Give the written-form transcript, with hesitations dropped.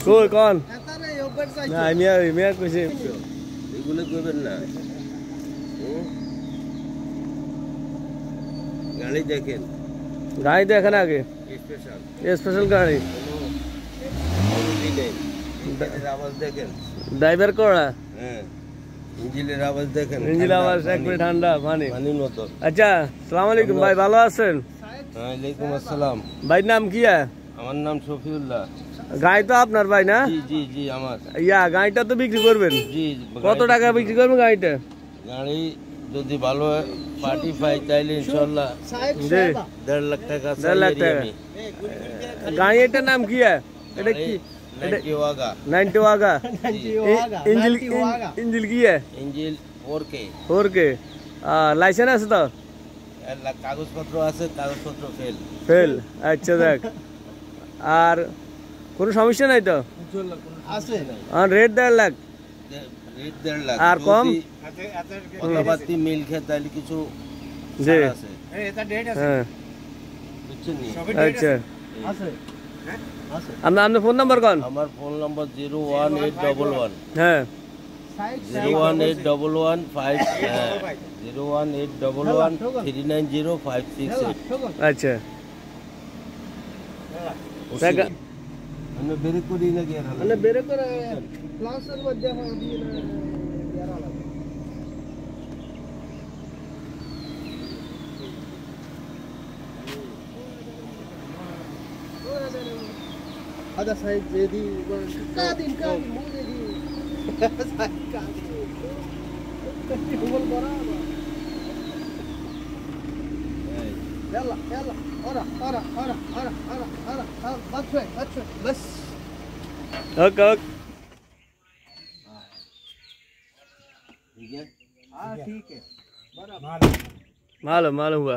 কই কোন না মিয়া কইছে এগুলো করবেন না। গাড়ি দেখেন, গাড়ি দেখেন আগে, স্পেশাল স্পেশাল গাড়ি, ইঞ্জিনের আওয়াজ দেখেন, ড্রাইভার করা, হ্যাঁ ইঞ্জিনের আওয়াজ দেখেন, ইঞ্জিন আওয়াজ একবারে ঠান্ডা পানির মতো। আচ্ছা আসসালামু আলাইকুম ভাই, ভালো আছেন? ওয়ালাইকুম আসসালাম। ভাইয়ের নাম কি? আমার নাম শফিউল্লাহ। গাড়ি তো আপনার ভাই না? জি জি জি আমার। গাড়িটা তো বিক্রি করবেন? জি। কত টাকা বিক্রি করবেন গাড়িটা? গাড়ি যদি ভালো পার্টি পাই তাইলে ইনশাআল্লাহ 1.5 লাখ টাকা। 1.5 লাখ টাকা। গাড়ি এটার নাম কি? এটা কি? 90 ওয়াগা। 90 ওয়াগা। ইঞ্জিল কি? ইঞ্জিল 4K। 4K। লাইসেন্স আছে তো? কাগজপত্র আছে, কাগজপত্র ফেল। আচ্ছা দেখ, আর কোনো সমস্যা নাই তো? আছে। আর রেট 1.5 লাখ। রেট 1.5 লাখ। আর কম কথাবার্তি মিল খেয়ে তাহলে কিছু জি আছে। এটা ডেট আছে। হ্যাঁ বুঝছেন নি? আচ্ছা আছে। আপনার ফোন নাম্বার কোন? আমার ফোন নাম্বার 01811। হ্যাঁ 01811 আচ্ছা আমরা বেরে করি না কি? মানে বেরে করে ক্লাসের মধ্যে হয় দিয়ে না ইয়ারা লাগে। আদা সাইড যেদি কাদিন মুজে দি সাইড কাদিন বল বরাবর يلا يلا ورا بس بس اوكي ठीक है। हाँ ठीक है, मालूम हुआ।